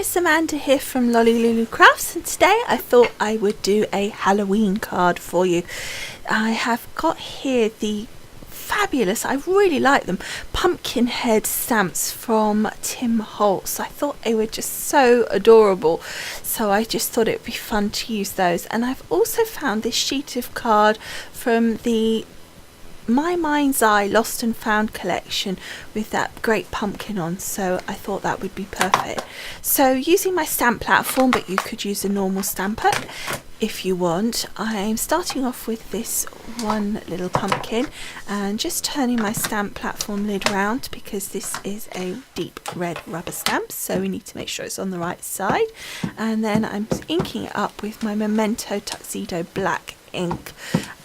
it's Amanda here from Lolli Lulu Crafts, and today I thought I would do a Halloween card for you. I have got here the fabulous, I really like them, Pumpkinhead stamps from Tim Holtz. I thought they were just so adorable, so I just thought it would be fun to use those. And I've also found this sheet of card from the My Mind's Eye Lost and Found collection with that great pumpkin on, so I thought that would be perfect. So using my stamp platform, but you could use a normal stamper if you want, I'm starting off with this one little pumpkin and just turning my stamp platform lid round because this is a deep red rubber stamp, so we need to make sure it's on the right side. And then I'm inking it up with my Memento Tuxedo black ink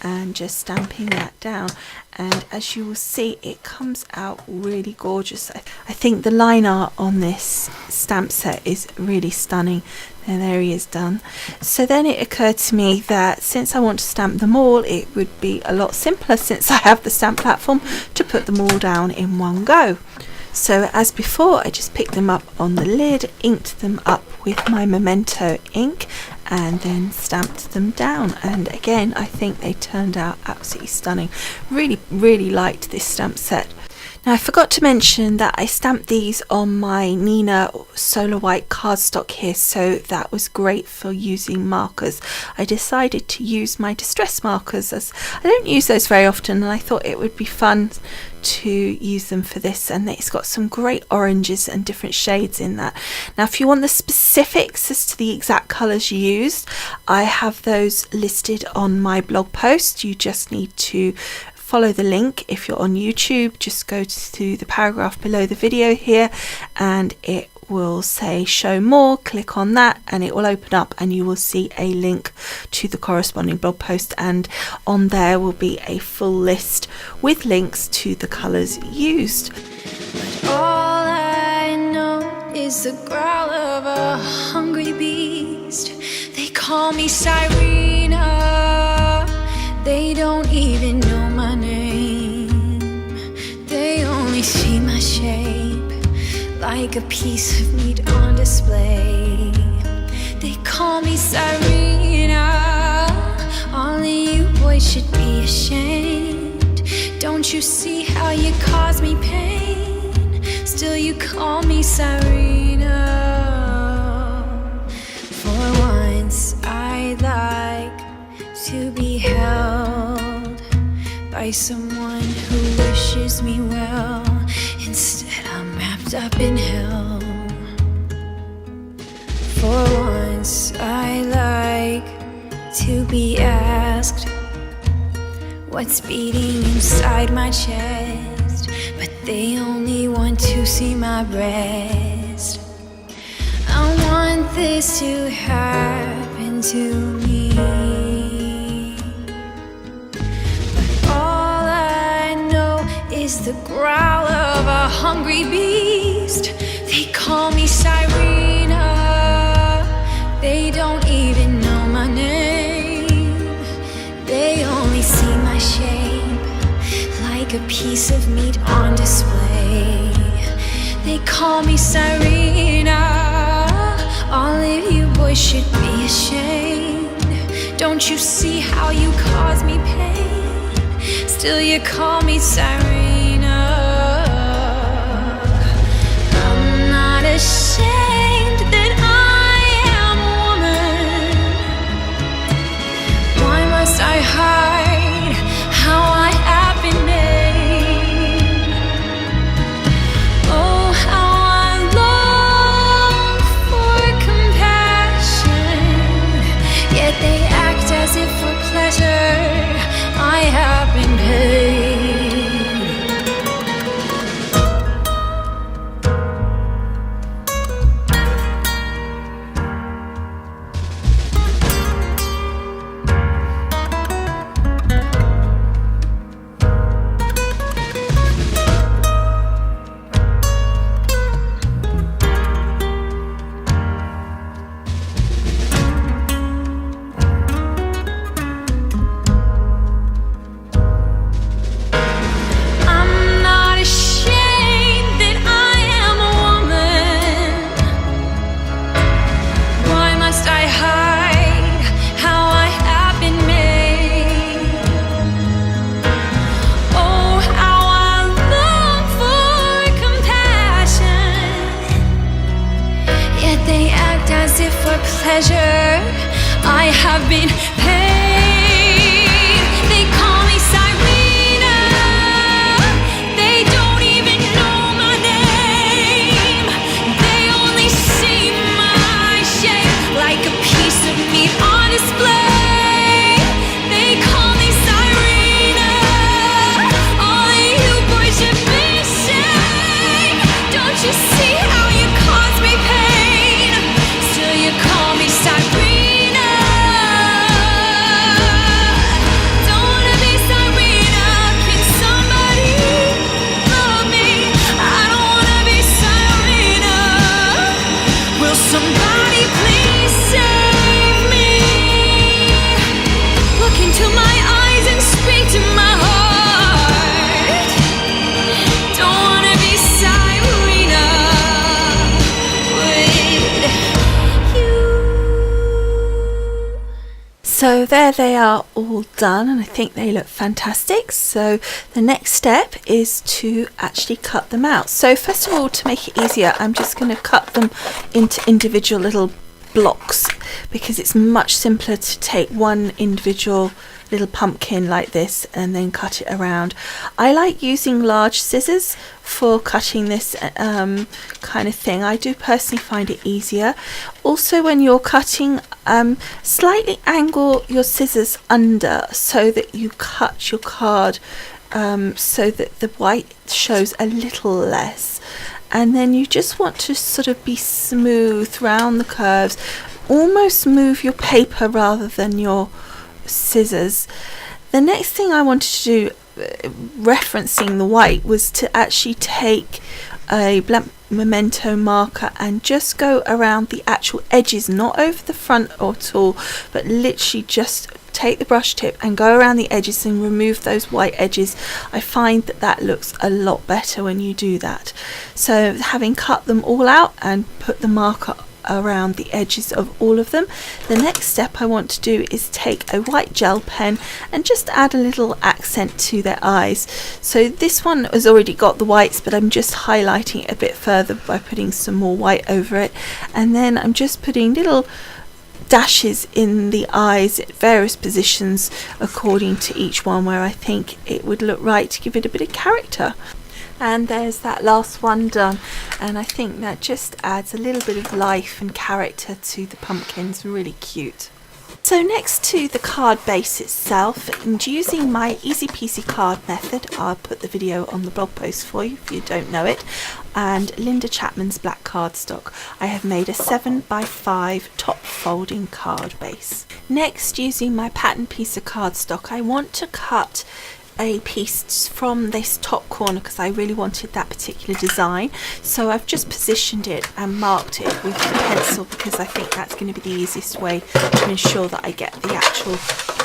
and just stamping that down, and as you will see, it comes out really gorgeous. I think the line art on this stamp set is really stunning. And there he is done. So then it occurred to me that since I want to stamp them all, it would be a lot simpler, since I have the stamp platform, to put them all down in one go. So as before, I just picked them up on the lid, inked them up with my Memento ink, and then stamped them down. And again, I think they turned out absolutely stunning. Really liked this stamp set. Now, I forgot to mention that I stamped these on my Nina Solar White cardstock here, so that was great for using markers. I decided to use my distress markers, as I don't use those very often, and I thought it would be fun to use them for this. And it's got some great oranges and different shades in that. Now, if you want the specifics as to the exact colours used, I have those listed on my blog post. You just need to follow the link. If you're on YouTube, just go to the paragraph below the video here and it will say show more. Click on that and it will open up and you will see a link to the corresponding blog post, and on there will be a full list with links to the colours used. But all I know is the growl of a hungry beast. They call me Sirena. They don't even know my name. They only see my shape like a piece of meat on display. They call me Sirena. All of you boys should be ashamed. Don't you see how you cause me pain? Still you call me Sirena. For once I like to be held by someone who wishes me well. Instead I'm wrapped up in hell. For once I like to be asked what's beating inside my chest, but they only want to see my breast. I want this to happen to me. Is the growl of a hungry beast. They call me Sirena. They don't even know my name. They only see my shape like a piece of meat on display. They call me Sirena. All of you boys should be ashamed. Don't you see how you cause me pain? Still you call me Sirena. I'm not ashamed that I am a woman. Why must I hide how I have been made? Oh, how I long for compassion, yet they act as if for pleasure I have been paid. pleasure. I have been paid. They call me Sirena. They don't even know my name. They only see my shape like a piece of meat on display. They call me Sirena. All of you boys should be ashamed. Don't you see how you cause me pain? Still you call me Sirena. Don't wanna be Sirena. Can somebody love me? I don't wanna be Sirena. Will somebody please save me? Look into my eyes and speak to my heart. Don't wanna be Sirena with you. So there they are, all done, and I think they look fantastic. So the next step is to actually cut them out. So first of all, to make it easier, I'm just going to cut them into individual little blocks, because it's much simpler to take one individual little pumpkin like this and then cut it around. I like using large scissors for cutting this kind of thing. I do personally find it easier. Also, when you're cutting, slightly angle your scissors under so that you cut your card so that the white shows a little less. And then you just want to sort of be smooth round the curves, almost move your paper rather than your scissors. The next thing I wanted to do, referencing the white, was to actually take a black memento marker and just go around the actual edges, not over the front at all, but literally just take the brush tip and go around the edges and remove those white edges. I find that that looks a lot better when you do that. So having cut them all out and put the marker around the edges of all of them, the next step I want to do is take a white gel pen and just add a little accent to their eyes. So this one has already got the whites, but I'm just highlighting it a bit further by putting some more white over it, and then I'm just putting little dashes in the eyes at various positions according to each one where I think it would look right to give it a bit of character. And there's that last one done, and I think that just adds a little bit of life and character to the pumpkins. Really cute. So next to the card base itself, and using my easy peasy card method, I'll put the video on the blog post for you if you don't know it, and Linda Chapman's black cardstock, I have made a 7x5 top folding card base. Next, using my pattern piece of cardstock, I want to cut a piece from this top corner because I really wanted that particular design, so I've just positioned it and marked it with the pencil because I think that's going to be the easiest way to ensure that I get the actual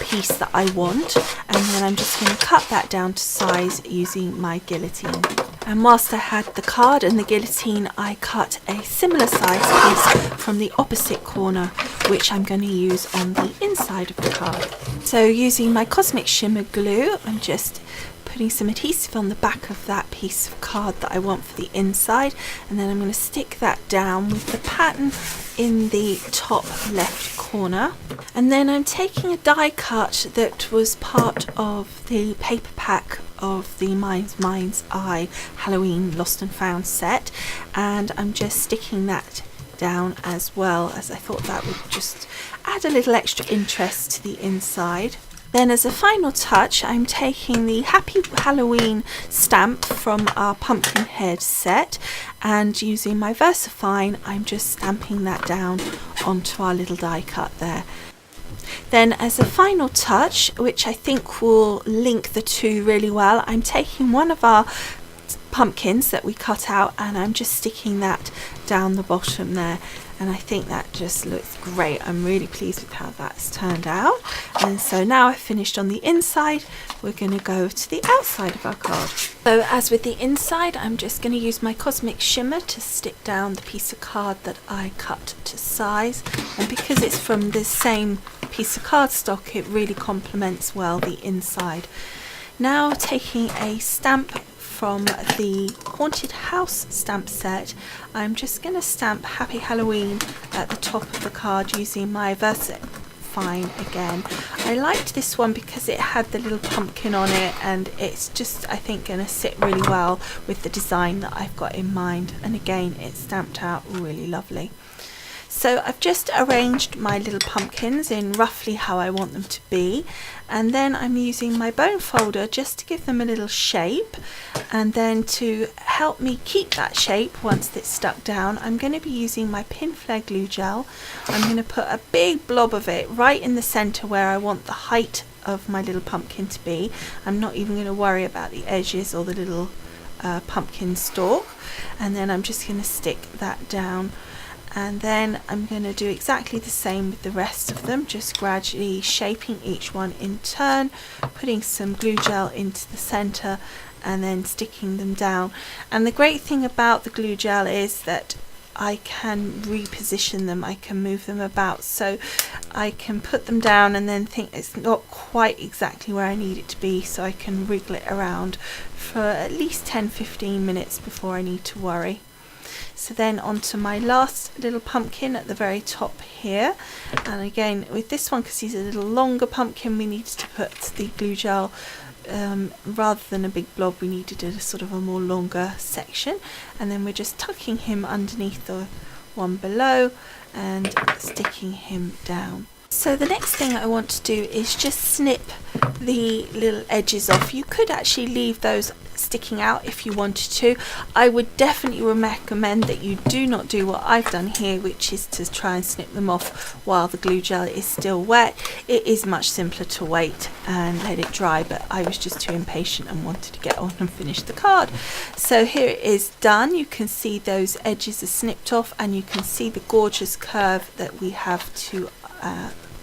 piece that I want. And then I'm just going to cut that down to size using my guillotine. And whilst I had the card and the guillotine, I cut a similar size piece from the opposite corner, which I'm going to use on the inside of the card. So using my Cosmic Shimmer glue, I'm just putting some adhesive on the back of that piece of card that I want for the inside, and then I'm going to stick that down with the pattern in the top left corner. And then I'm taking a die cut that was part of the paper pack of the Mind's Eye Halloween Lost and Found set, and I'm just sticking that down as well, as I thought that would just add a little extra interest to the inside. Then as a final touch, I'm taking the Happy Halloween stamp from our Pumpkinhead set, and using my VersaFine, I'm just stamping that down onto our little die cut there. Then as a final touch, which I think will link the two really well, I'm taking one of our pumpkins that we cut out and I'm just sticking that down the bottom there, and I think that just looks great. I'm really pleased with how that's turned out. And so now I've finished on the inside, we're going to go to the outside of our card. So as with the inside, I'm just going to use my Cosmic Shimmer to stick down the piece of card that I cut to size, and because it's from the same piece of cardstock, it really complements well the inside. Now taking a stamp from the Haunted House stamp set, I'm just going to stamp Happy Halloween at the top of the card using my VersaFine again. I liked this one because it had the little pumpkin on it, and it's just, I think, going to sit really well with the design that I've got in mind. And again, it's stamped out really lovely. So I've just arranged my little pumpkins in roughly how I want them to be, and then I'm using my bone folder just to give them a little shape, and then to help me keep that shape once it's stuck down, I'm going to be using my pin flare glue gel. I'm going to put a big blob of it right in the center where I want the height of my little pumpkin to be. I'm not even going to worry about the edges or the little pumpkin stalk, and then I'm just going to stick that down. And then I'm going to do exactly the same with the rest of them, just gradually shaping each one in turn, putting some glue gel into the center and then sticking them down. And the great thing about the glue gel is that I can reposition them, I can move them about, so I can put them down and then think it's not quite exactly where I need it to be, so I can wriggle it around for at least 10-15 minutes before I need to worry. So then onto my last little pumpkin at the very top here, and again with this one, because he's a little longer pumpkin, we needed to put the glue gel rather than a big blob, we needed a sort of a more longer section, and then we're just tucking him underneath the one below and sticking him down. So the next thing I want to do is just snip the little edges off. You could actually leave those sticking out if you wanted to. I would definitely recommend that you do not do what I've done here, which is to try and snip them off while the glue gel is still wet. It is much simpler to wait and let it dry, but I was just too impatient and wanted to get on and finish the card. So here it is done. You can see those edges are snipped off, and you can see the gorgeous curve that we have to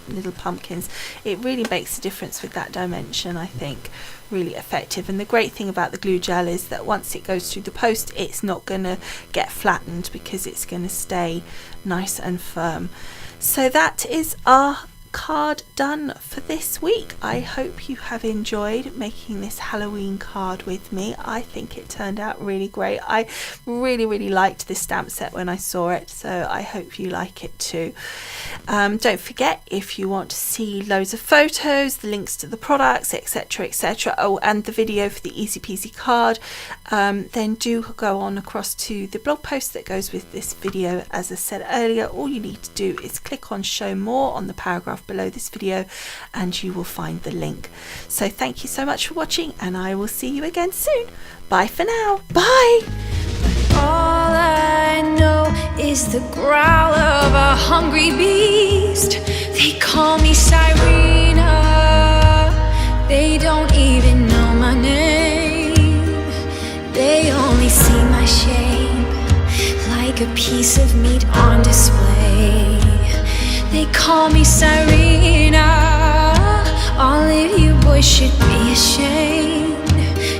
little pumpkins. It really makes a difference with that dimension, I think. Really effective. And the great thing about the glue gel is that once it goes through the post, it's not going to get flattened because it's going to stay nice and firm. So that is our card done for this week. I hope you have enjoyed making this Halloween card with me. I think it turned out really great. I really liked this stamp set when I saw it, so I hope you like it too. Don't forget, if you want to see loads of photos, the links to the products, etc, oh, and the video for the easy peasy card, then do go on across to the blog post that goes with this video. As I said earlier, all you need to do is click on show more on the paragraph below this video and you will find the link. So thank you so much for watching, and I will see you again soon. Bye for now. Bye. All I know is the growl of a hungry beast. They call me Sirena. They don't even know my name. They only see my shape like a piece of meat on display. They call me Sirena. All of you boys should be ashamed.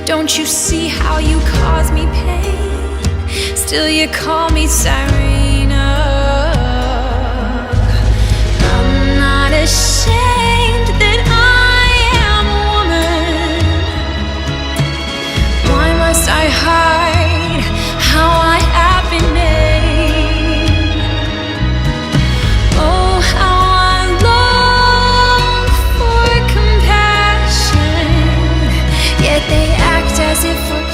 Don't you see how you cause me pain? Still you call me Sirena. I'm not ashamed that I am a woman. Why must I hide how I have been made? Oh, how I long for compassion, yet they act as if we're